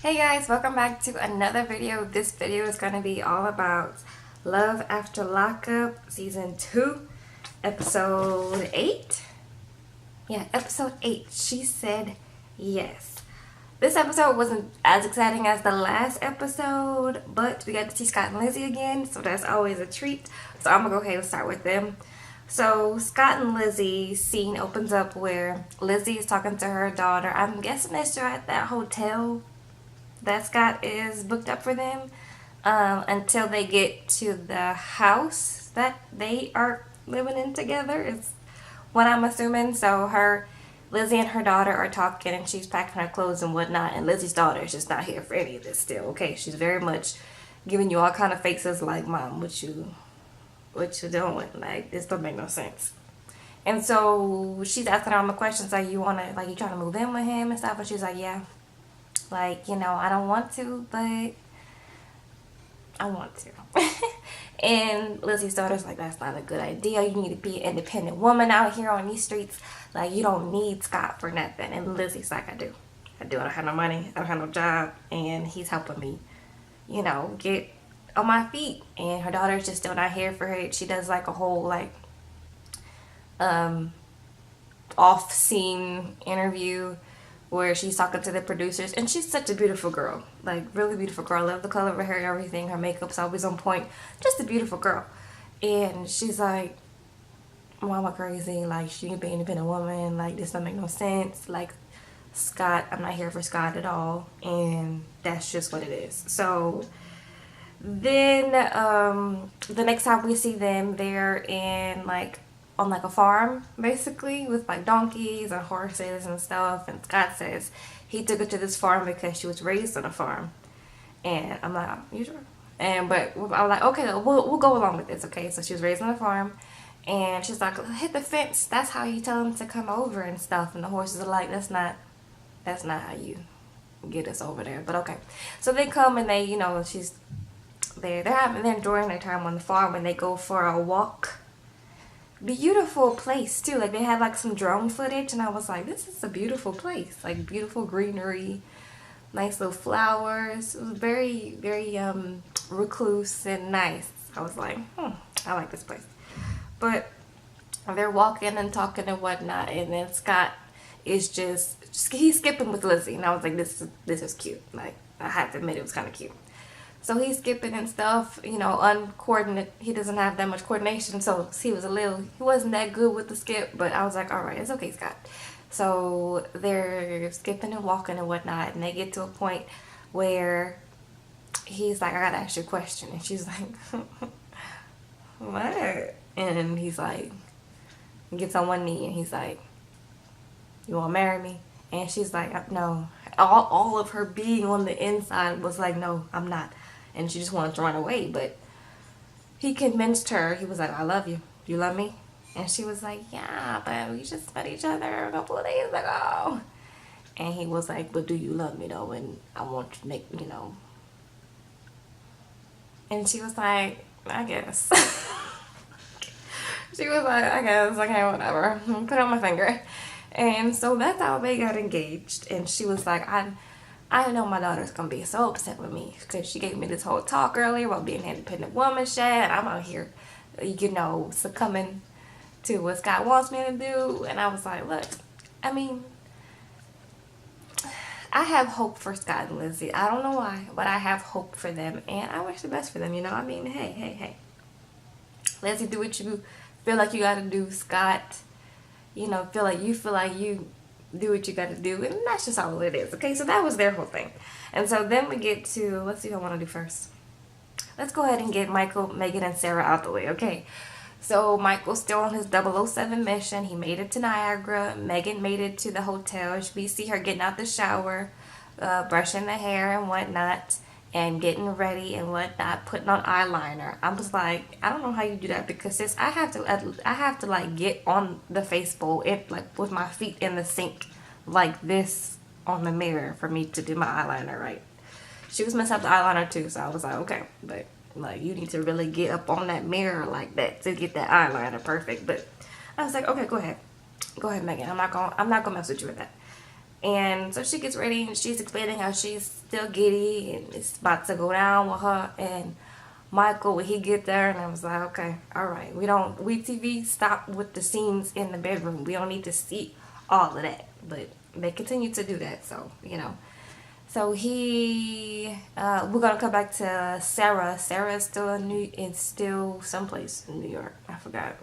Hey guys, welcome back to another video. This video is going to be all about Love After Lockup Season 2, Episode 8. Yeah, Episode 8. She said yes. This episode wasn't as exciting as the last episode, but we got to see Scott and Lizzie again, so that's always a treat. So I'm going to go ahead and start with them. So Scott and Lizzie's scene opens up where Lizzie is talking to her daughter. I'm guessing they're still at that hotel that Scott is booked up for them until they get to the house that they are living in together is what I'm assuming. So Lizzie and her daughter are talking and she's packing her clothes and whatnot, and Lizzie's daughter is just not here for any of this still. Okay, she's very much giving you all kind of faces like, Mom, what you doing? Like, this don't make no sense. And so she's asking her all the questions like, you trying to move in with him and stuff? And she's like, yeah. Like, I don't want to, but I want to. And Lizzie's daughter's like, that's not a good idea. You need to be an independent woman out here on these streets. Like, you don't need Scott for nothing. And Lizzie's like, I do. I don't have no money. I don't have no job. And he's helping me, get on my feet. And her daughter's just still not here for her. She does like a whole off-scene interview where she's talking to the producers, and she's such a beautiful girl, like really beautiful girl. I love the color of her hair, everything. Her makeup's always on point. Just a beautiful girl. And she's like, Mama crazy, like she can be an independent woman, like this don't make no sense. Like Scott, I'm not here for Scott at all, and that's just what it is. So then the next time we see them, they're on a farm basically with like donkeys and horses and stuff, and Scott says he took her to this farm because she was raised on a farm. And I'm like, you sure? But I'm like, okay, we'll go along with this. Okay, so she was raised on a farm, and she's like, hit the fence, that's how you tell them to come over and stuff. And the horses are like, that's not how you get us over there, but okay. So they come and they, they're enjoying their time on the farm, and they go for a walk. Beautiful place too. Like they had like some drone footage, and I was like, this is a beautiful place. Like beautiful greenery, nice little flowers. It was very, very recluse and nice. I was like, I like this place. But they're walking and talking and whatnot, and then Scott is he's skipping with Lizzie, and I was like, this is cute. Like I have to admit, it was kind of cute. So he's skipping and stuff, uncoordinated. He doesn't have that much coordination, so he wasn't that good with the skip, but I was like, all right, it's okay, Scott. So they're skipping and walking and whatnot, and they get to a point where he's like, I gotta ask you a question. And she's like, what? And he's like, he gets on one knee, and he's like, you wanna marry me? And she's like, no. All of her being on the inside was like, no, I'm not. And she just wanted to run away, but he convinced her. He was like, I love you. You love me? And she was like, yeah, but we just met each other a couple of days ago. And he was like, but do you love me though? And I want to make, And she was like, I guess. She was like, I guess, okay, whatever. Put on my finger. And so that's how they got engaged. And she was like, I know my daughter's gonna be so upset with me because she gave me this whole talk earlier about being an independent woman shit. I'm out here, succumbing to what Scott wants me to do. And I was like, look, I mean, I have hope for Scott and Lizzie. I don't know why, but I have hope for them, and I wish the best for them. I mean, hey, Lizzie, do what you feel like you gotta do. Scott, feel like you do what you gotta do, and that's just all it is. Okay, so that was their whole thing. And so then we get to, let's see what I want to do first. Let's go ahead and get Michael, Megan, and Sarah out the way. Okay, so Michael's still on his 007 mission. He made it to Niagara. Megan made it to the hotel. We see her getting out the shower, brushing the hair and whatnot, and getting ready and whatnot, putting on eyeliner. I was like, I don't know how you do that, because sis, I have to like get on the face bowl, with my feet in the sink like this on the mirror for me to do my eyeliner right. She was messing up the eyeliner too, so I was like, okay, but like you need to really get up on that mirror like that to get that eyeliner perfect. But I was like, okay, go ahead, Megan. I'm not gonna mess with you with that. And so she gets ready and she's explaining how she's still giddy and it's about to go down with her and Michael when he get there. And I was like, okay, all right, we TV stop with the scenes in the bedroom. We don't need to see all of that, but they continue to do that. So so we're gonna come back to Sarah. Sarah is still someplace in New York. I forgot.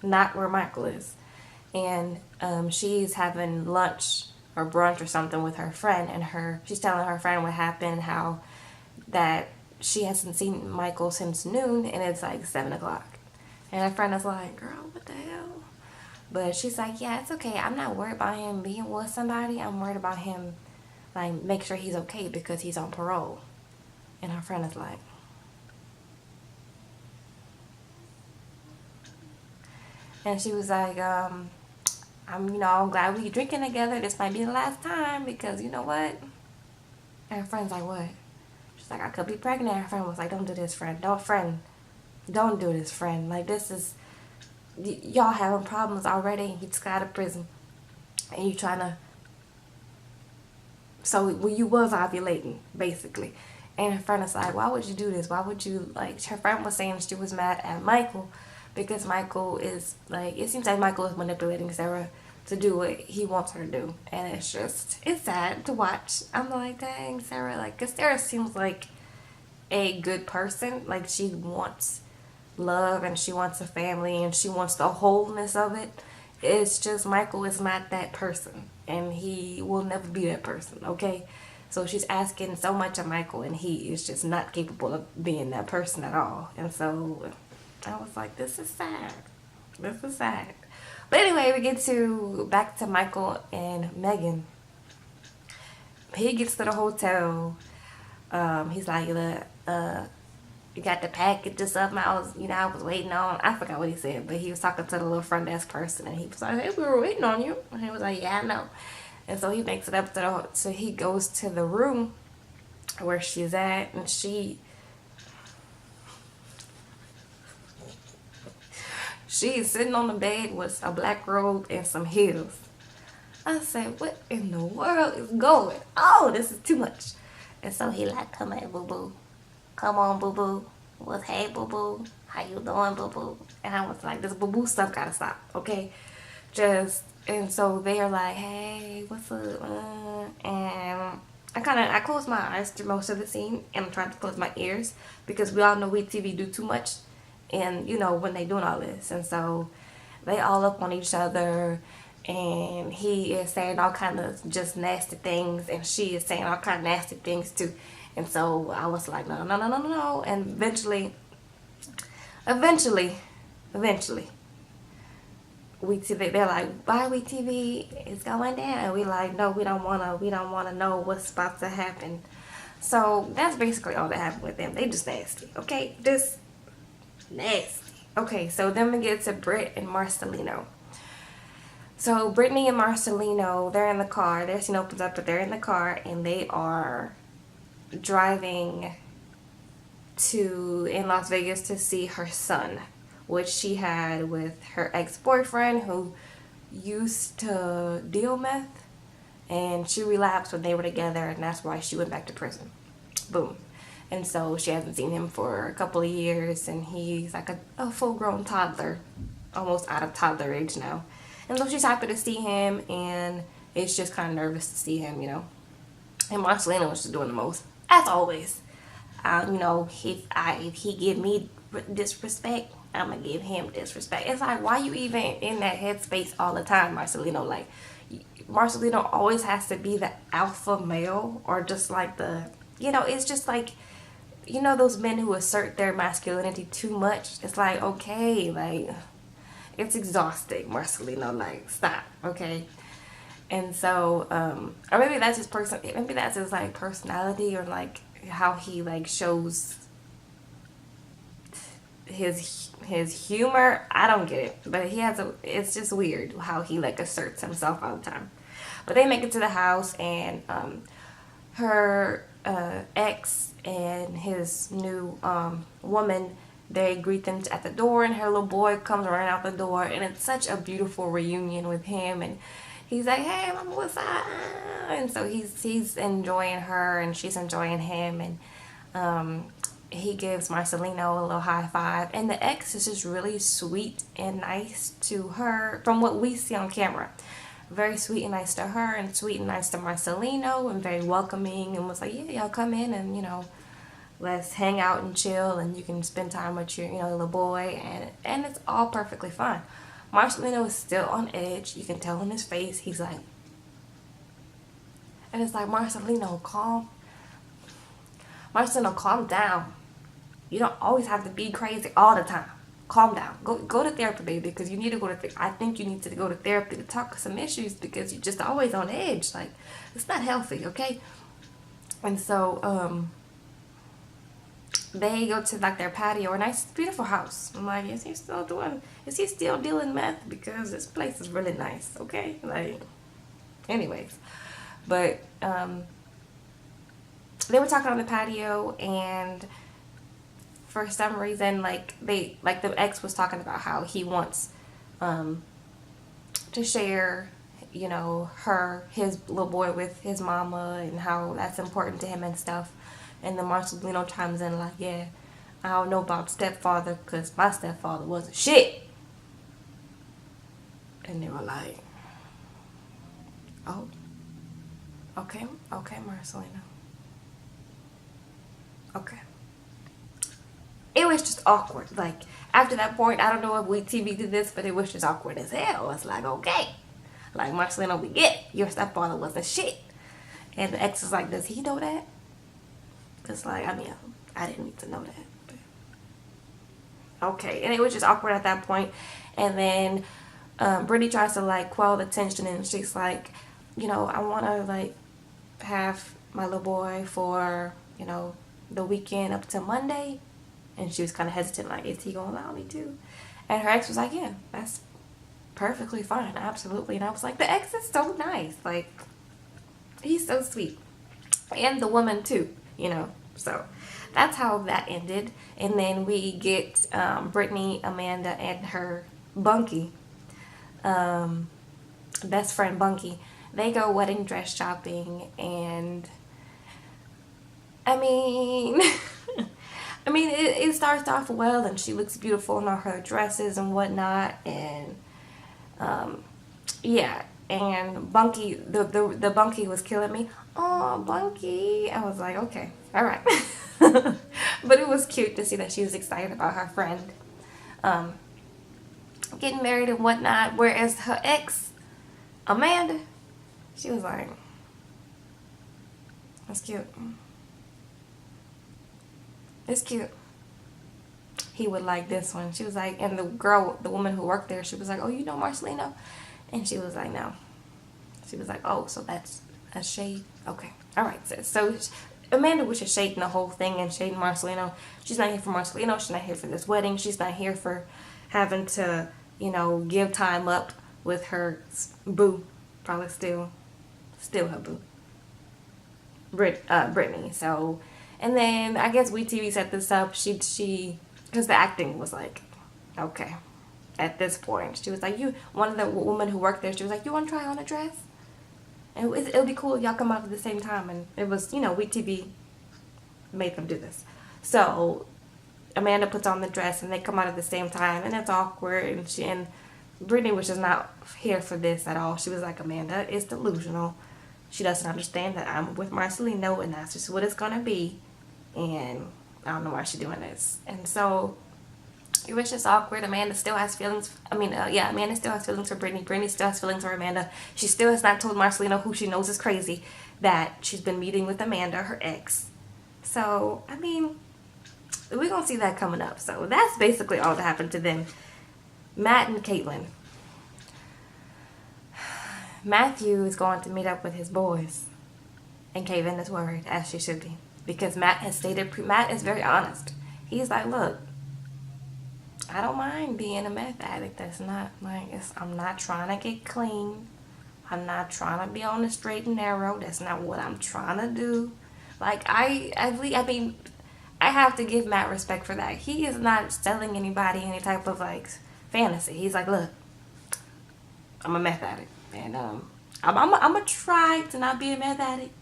Not where Michael is. And she's having lunch or brunch or something with her friend, and she's telling her friend what happened, how that she hasn't seen Michael since noon, and it's like 7 o'clock. And her friend is like, girl, what the hell? But she's like, yeah, it's okay. I'm not worried about him being with somebody. I'm worried about him, like, make sure he's okay because he's on parole. And her friend is like, and she was like, I'm glad we're drinking together. This might be the last time because you know what? And her friend's like, what? She's like, I could be pregnant. Her friend was like, don't do this, friend. Don't do this, friend. Like, this is, y'all having problems already. You just got out of prison. And you trying to, so you was ovulating, basically. And her friend is like, why would you do this? Why would you, like, her friend was saying she was mad at Michael because Michael is, like, it seems like Michael is manipulating Sarah to do what he wants her to do. And it's sad to watch. I'm like, dang, Sarah, like, because Sarah seems like a good person. Like, she wants love and she wants a family and she wants the wholeness of it. It's just Michael is not that person. And he will never be that person, okay? So she's asking so much of Michael and he is just not capable of being that person at all. And so I was like, this is sad. This is sad. But anyway, we get back to Michael and Megan. He gets to the hotel. He's like, you got the package or something I was waiting on. I forgot what he said, but he was talking to the little front desk person and he was like, hey, we were waiting on you. And he was like, yeah, I know. And so he makes it up to so he goes to the room where she's at, and she's sitting on the bed with a black robe and some heels. I said, what in the world is going on? This is too much. And so he like, come here, boo-boo. Come on, boo-boo. What's hey, boo-boo? How you doing, boo-boo? And I was like, this boo-boo stuff gotta stop, okay? And so they're like, hey, what's up? And I closed my eyes through most of the scene, and I'm trying to close my ears because we all know WeTV do too much, and when they doing all this. And so they all up on each other, and he is saying all kind of just nasty things, and she is saying all kind of nasty things too. And so I was like, no. And eventually, WeTV, they're like, bye, WeTV, it's going down. And we like, no, we don't wanna know what's about to happen. So that's basically all that happened with them. They just nasty, okay? Just nasty. Okay, so then we get to Britt and Marcelino. So Brittany and Marcelino, they're in the car. Their scene opens up, but they're in the car and they are driving in Las Vegas to see her son, which she had with her ex-boyfriend who used to deal meth, and she relapsed when they were together, and that's why she went back to prison. Boom. And so she hasn't seen him for a couple of years, and he's like a full-grown toddler, almost out of toddler age now. And so she's happy to see him, and it's just kind of nervous to see him, And Marcelino was just doing the most, as always. If he give me disrespect, I'm gonna give him disrespect. It's like, why you even in that headspace all the time, Marcelino? Like, Marcelino always has to be the alpha male, or just like it's just like, those men who assert their masculinity too much. It's like, okay, like, it's exhausting, Marcelino. Like, stop, okay? And so, or maybe that's his like personality, or like how he like shows his humor. I don't get it, but it's just weird how he like asserts himself all the time. But they make it to the house, and her ex and his new woman, they greet them at the door, and her little boy comes running out the door, and it's such a beautiful reunion with him, and he's like, hey, mama, what's up? And so he's enjoying her, and she's enjoying him, and he gives Marcelino a little high five, and the ex is just really sweet and nice to her from what we see on camera. Very sweet and nice to her, and sweet and nice to Marcelino, and very welcoming, and was like, yeah, y'all come in and, you know, let's hang out and chill, and you can spend time with your, you know, little boy, and it's all perfectly fine. Marcelino is still on edge. You can tell in his face. He's like, and it's like, Marcelino, calm down. You don't always have to be crazy all the time. Calm down. Go to therapy, baby, because you need to go to therapy. I think you need to go to therapy to talk some issues, because you're just always on edge. Like, it's not healthy, okay? And so, they go to like their patio, a nice, beautiful house. I'm like, is he still dealing meth? Because this place is really nice, okay? Like, anyways. But, they were talking on the patio, and for some reason, like the ex was talking about how he wants to share, you know, his little boy with his mama, and how that's important to him and stuff. And then Marcelino chimes in like, yeah, I don't know about stepfather, because my stepfather wasn't shit. And they were like, oh, okay, Marcelino. Okay. It was just awkward. Like, after that point, I don't know if WeTV did this, but it was just awkward as hell. It's like, okay. Like, Marcelino, we get it. Your stepfather wasn't shit. And the ex is like, does he know that? Because, like, I mean, I didn't need to know that. But okay. And it was just awkward at that point. And then Brittany tries to, like, quell the tension, and she's like, you know, I want to, like, have my little boy for, you know, the weekend up to Monday. And she was kind of hesitant, like, is he going to allow me to? And her ex was like, yeah, that's perfectly fine, absolutely. And I was like, the ex is so nice. Like, he's so sweet. And the woman, too, you know. So, that's how that ended. And then we get Brittany, Amanda, and her bunkie, best friend bunkie. They go wedding dress shopping, and I mean... it starts off well, and she looks beautiful in all her dresses and whatnot, and yeah, and Bunky, the Bunky was killing me. Oh, Bunky. I was like, okay, all right. But it was cute to see that she was excited about her friend getting married and whatnot, whereas her ex, Amanda, she was like, that's cute. It's cute. He would like this one. She was like, and the woman who worked there, she was like, oh, you know Marcelino? And she was like, no. She was like, oh, so that's a shade? Okay. All right, sis. So Amanda was just shading the whole thing and shading Marcelino. She's not here for Marcelino. She's not here for this wedding. She's not here for having to, you know, give time up with her boo. Probably still her boo. Brittany. So... And then, I guess WeTV set this up, because the acting was like, okay, at this point. She was like, one of the women who worked there, she was like, you want to try on a dress? And it'll be cool if y'all come out at the same time. And it was, you know, WeTV made them do this. So, Amanda puts on the dress, and they come out at the same time, and it's awkward, and Brittany was just not here for this at all. She was like, Amanda is delusional. She doesn't understand that I'm with Marcelino, and that's just what it's going to be. And I don't know why she's doing this. And so it was just awkward. Amanda still has feelings. Amanda still has feelings for Brittany. Brittany still has feelings for Amanda. She still has not told Marcelino, who she knows is crazy, that she's been meeting with Amanda, her ex. So, I mean, we're going to see that coming up. So that's basically all that happened to them. Matt and Kaitlyn. Matthew is going to meet up with his boys. And Kaitlyn is worried, as she should be. Because Matt has stated, Matt is very honest. He's like, look, I don't mind being a meth addict. That's not, like, I'm not trying to get clean. I'm not trying to be on the straight and narrow. That's not what I'm trying to do. Like, I mean, I have to give Matt respect for that. He is not selling anybody any type of, like, fantasy. He's like, look, I'm a meth addict. And I'm gonna try to not be a meth addict,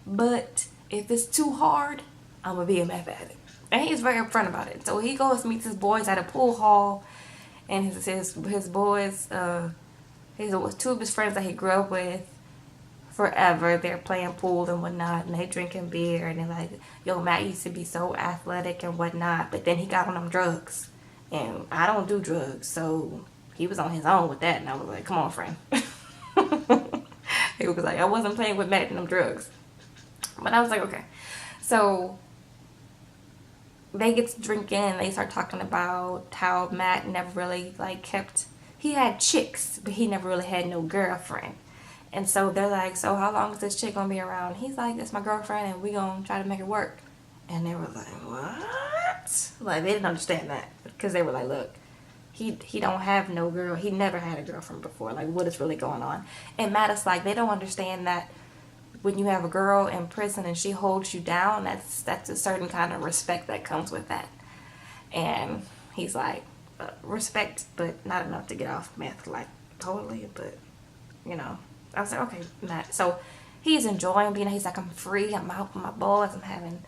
but if it's too hard, I'm gonna be a meth addict. And he's very upfront about it. So he goes meets his boys at a pool hall, and his boys, his two of his friends that he grew up with forever, they're playing pool and whatnot, and they drinking beer, and they're like, yo, Matt used to be so athletic and whatnot, but then he got on them drugs, and I don't do drugs, so he was on his own with that. And I was like, come on, friend. He was like, I wasn't playing with Matt and them drugs. But I was like, okay. So they get to drinking, and they start talking about how Matt never really like he had chicks, but he never really had no girlfriend. And so they're like, so how long is this chick gonna be around? He's like, that's my girlfriend, and we gonna try to make it work. And they were like, what? Like, they didn't understand that, because they were like, look, he don't have no girl. He never had a girlfriend before. Like, what is really going on? And Matt is like, they don't understand that when you have a girl in prison and she holds you down, that's a certain kind of respect that comes with that. And he's like, respect, but not enough to get off meth, like, totally. But, you know, I was like, okay, Matt. So he's enjoying being, he's like, I'm free, I'm out with my boys, I'm having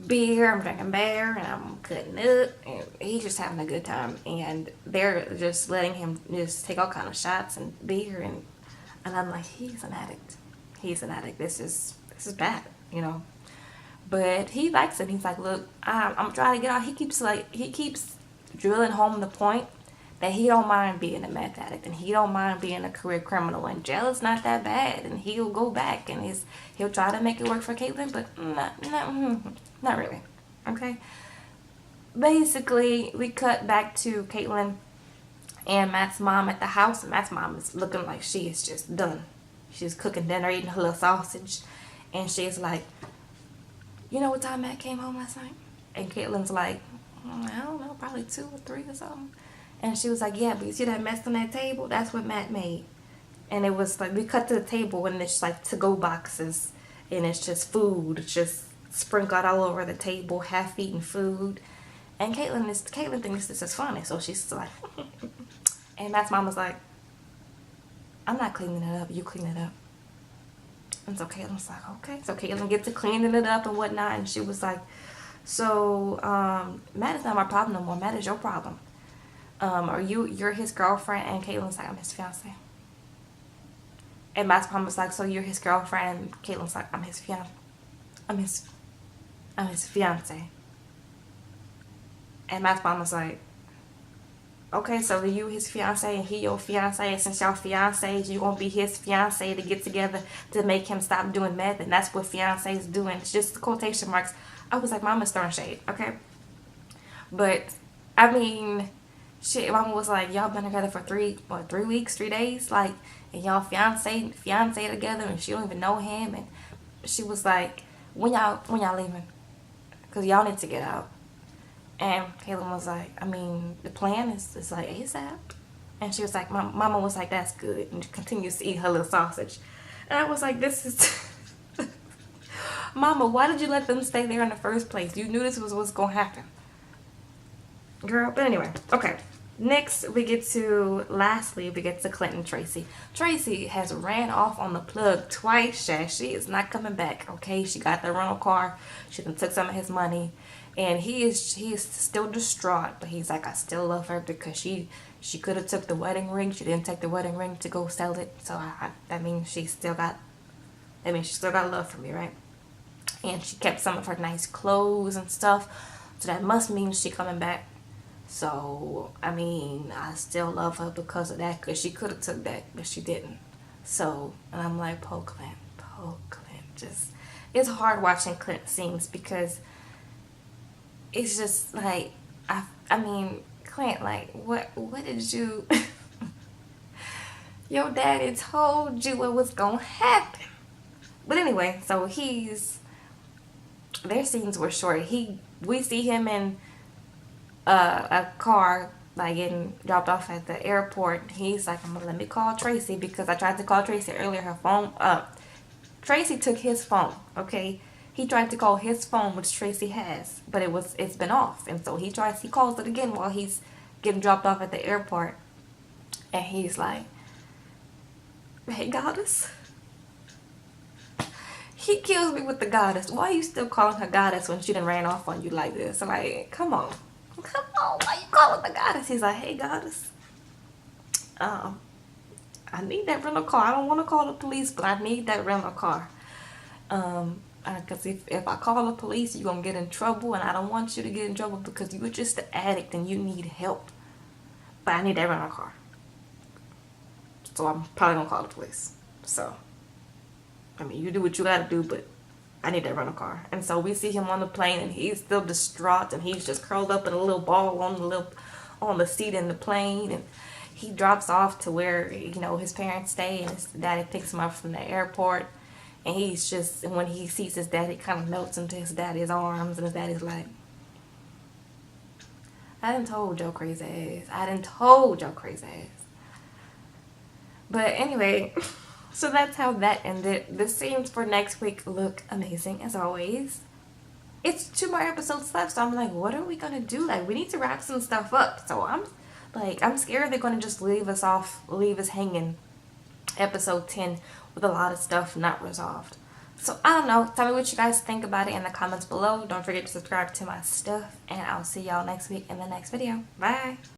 beer, I'm drinking beer, and I'm cutting up, and he's just having a good time. And they're just letting him just take all kind of shots and beer, and I'm like, he's an addict. He's an addict. This is bad, you know. But he likes it. He's like, look, I'm trying to get out. He keeps drilling home the point that he don't mind being a meth addict, and he don't mind being a career criminal, and jail is not that bad, and he'll go back, and he'll try to make it work for Kaitlyn, but not really. Okay. Basically, we cut back to Kaitlyn and Matt's mom at the house, and Matt's mom is looking like she is just done. She's cooking dinner, eating her little sausage, and she's like, you know what time Matt came home last night? And Kaitlyn's like, I don't know, probably 2 or 3 or something. And she was like, yeah, but you see that mess on that table? That's what Matt made. And it was like, we cut to the table, and it's like to-go boxes, and it's just food. It's just sprinkled all over the table, half-eaten food. And Kaitlyn thinks this is funny, so she's like, and Matt's mom was like, I'm not cleaning it up, you clean it up. And so Kaitlyn's like, okay. So Kaitlyn gets to cleaning it up and whatnot, and she was like, so Matt is not my problem no more. Matt is your problem. You're his girlfriend? And Kaitlyn's like, I'm his fiance. And Matt's mom was like, so you're his girlfriend? And Kaitlyn's like, I'm his fiance. I'm his fiance. And Matt's mom was like, okay, so you his fiance and he your fiance, and since y'all fiancés, you gonna be his fiance to get together to make him stop doing meth, and that's what fiancés do, and it's just quotation marks. I was like, Mama's throwing shade, okay? But I mean, shit, Mama was like, y'all been together for 3 weeks, 3 days, like, and y'all fiance together, and she don't even know him. And she was like, when y'all leaving? Cause y'all need to get out. And Kaitlyn was like, I mean, the plan is like ASAP. And she was like, Mama was like, that's good, and continues to eat her little sausage. And I was like, this is Mama, why did you let them stay there in the first place? You knew this was what's gonna happen, girl. But anyway, okay. Next, lastly, we get to Clint and Tracy. Tracy has ran off on the plug twice, She is not coming back, okay? She got the rental car. She done took some of his money. And he is still distraught, but he's like, I still love her because she could have took the wedding ring. She didn't take the wedding ring to go sell it. So that means she still got love for me, right? And she kept some of her nice clothes and stuff. So that must mean she coming back. So, I mean, I still love her because of that, because she could have took that, but she didn't. So, and I'm like, poor Clint. Just, it's hard watching Clint scenes because it's just like, I mean, Clint, like, what did you, your daddy told you what was gonna happen. But anyway, so their scenes were short. We see him in a car, like, getting dropped off at the airport. He's like, let me call Tracy, because I tried to call Tracy earlier. Her phone, Tracy took his phone, okay? He tried to call his phone, which Tracy has, but it's been off. And so he calls it again while he's getting dropped off at the airport. And he's like, Hey, goddess. He kills me with the goddess. Why are you still calling her goddess when she done ran off on you like this? Like, come on. Come on, why you calling the goddess? He's like, hey, goddess. I need that rental car. I don't want to call the police, but I need that rental car. Because if I call the police, you're going to get in trouble, and I don't want you to get in trouble because you're just an addict and you need help. But I need that rental car. So I'm probably going to call the police. So, I mean, you do what you got to do, but I need that rental car. And so we see him on the plane, and he's still distraught, and he's just curled up in a little ball on the seat in the plane, and he drops off to where, you know, his parents stay, and his daddy picks him up from the airport. And he's just, and when he sees his daddy, kind of melts into his daddy's arms, and his daddy's like, I done told your crazy ass. I done told your crazy ass. But anyway, so that's how that ended. The scenes for next week look amazing, as always. It's 2 more episodes left, so I'm like, what are we gonna do? Like, we need to wrap some stuff up. So I'm scared they're gonna just leave us hanging episode 10 with a lot of stuff not resolved. So I don't know. Tell me what you guys think about it in the comments below. Don't forget to subscribe to my stuff, and I'll see y'all next week in the next video. Bye.